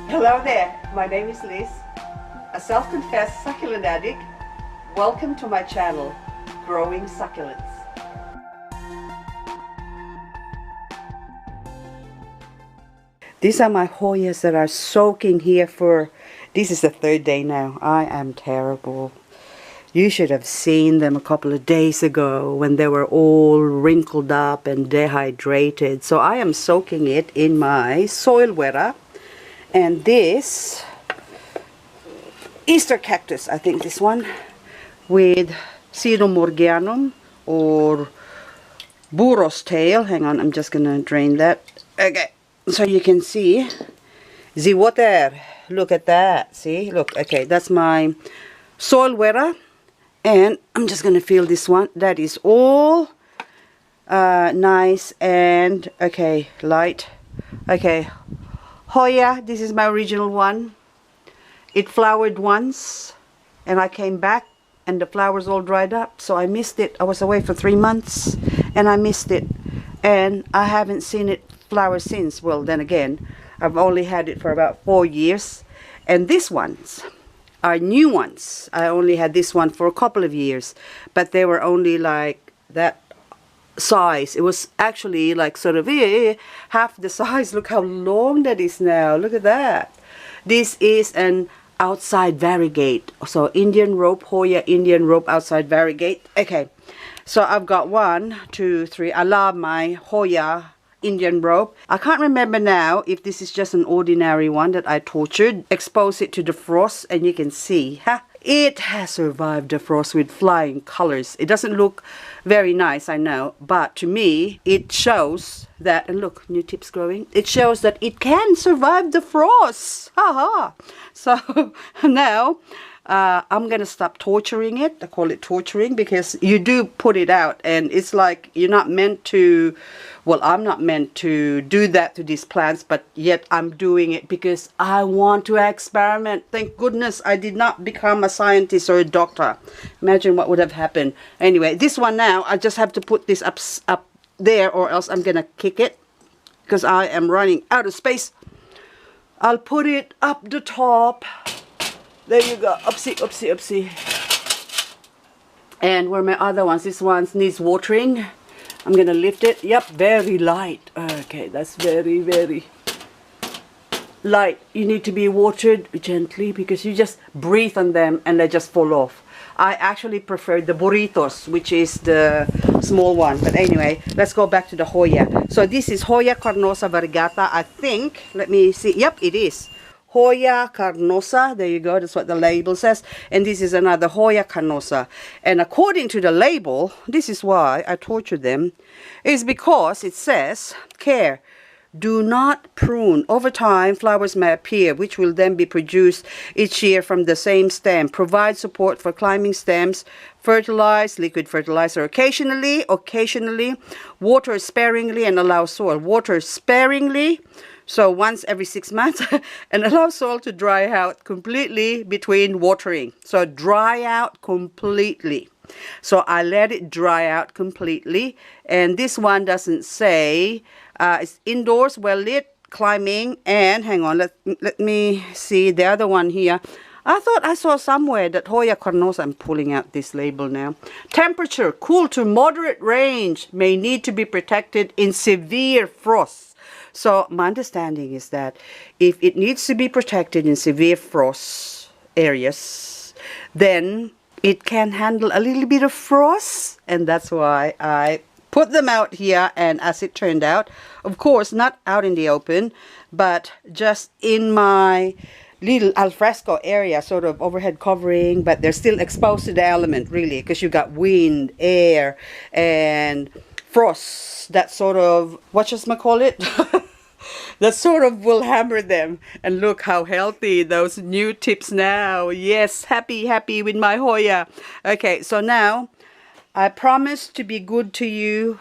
Hello there, my name is Liz, a self-confessed succulent addict. Welcome to my channel, Growing Succulents. These are my Hoyas that are soaking here for, this is the third day now. I am terrible. You should have seen them a couple of days ago when they were all wrinkled up and dehydrated. So I am soaking it in my soil wetter. And this Easter cactus, I think this one, with Morganum or burro's tail. Hang on, I'm just gonna drain that. Okay, so you can see the water. Look at that. See, look. Okay, that's my soil wetter, and I'm just gonna fill this one. That is all nice and okay, light. Okay. Hoya, this is my original one. It flowered once and I came back and the flowers all dried up, so I missed it. I was away for 3 months and I missed it, and I haven't seen it flower since. Well, then again, I've only had it for about 4 years, and these ones are new ones. I only had this one for a couple of years, but they were only like that size. It was actually like sort of half the size. Look how long that is now. Look at that. This is an outside variegate. So Indian rope, Hoya Indian rope outside variegate. Okay, so I've got 1, 2, 3. I love my Hoya Indian rope. I can't remember now if this is just an ordinary one that I tortured, exposed it to the frost, and you can see, it has survived the frost with flying colors. It doesn't look very nice, I know, but to me, it shows that, and look, new tips growing. It shows that it can survive the frost. Haha. So now, I'm gonna stop torturing it. I call it torturing because you do put it out, and it's like you're not meant to, well, I'm not meant to do that to these plants, but yet I'm doing it because I want to experiment. Thank goodness I did not become a scientist or a doctor. Imagine what would have happened. Anyway, this one now, I just have to put this up there, or else I'm gonna kick it because I am running out of space. I'll put it up the top. There you go. Upsie, upsie, upsie. And where my other ones? This one needs watering. I'm gonna lift it. Yep, very light. Okay, that's very, very light. You need to be watered gently because you just breathe on them and they just fall off. I actually prefer the burritos, which is the small one. But anyway, let's go back to the Hoya. So this is Hoya Carnosa variegata, I think. Let me see. Yep, it is. Hoya Carnosa, there you go, that's what the label says. And this is another Hoya Carnosa. And according to the label, this is why I tortured them, is because it says, care, do not prune. Over time, flowers may appear, which will then be produced each year from the same stem. Provide support for climbing stems. Fertilize, liquid fertilizer occasionally. Water sparingly and allow soil. Water sparingly. So once every 6 months, and allow soil to dry out completely between watering. So dry out completely. So I let it dry out completely. And this one doesn't say, it's indoors, well lit, climbing, and hang on, let me see the other one here. I thought I saw somewhere that Hoya Carnosa, I'm pulling out this label now. Temperature, cool to moderate range, may need to be protected in severe frost. So my understanding is that if it needs to be protected in severe frost areas, then it can handle a little bit of frost, and that's why I put them out here. And as it turned out, of course, not out in the open, but just in my little alfresco area, sort of overhead covering, but they're still exposed to the element, really, because you got wind, air, and frost, that sort of, what should I call it? That sort of will hammer them. And look how healthy those new tips now. Yes, happy with my Hoya. Okay, so now I promise to be good to you.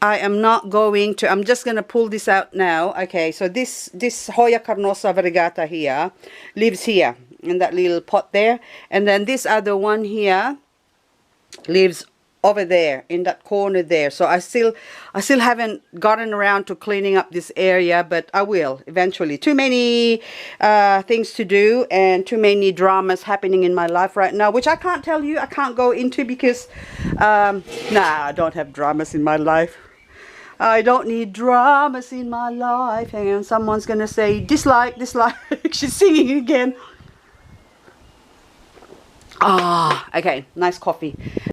I am not going to, I'm just going to pull this out now. Okay, so this Hoya Carnosa variegata here lives here in that little pot there. And then this other one here lives over there in that corner there. So I still haven't gotten around to cleaning up this area, but I will eventually. Too many things to do and too many dramas happening in my life right now, which I can't tell you, I can't go into because nah, I don't have dramas in my life. I don't need dramas in my life. Hang on, someone's gonna say dislike. She's singing again. Ah, okay, nice coffee.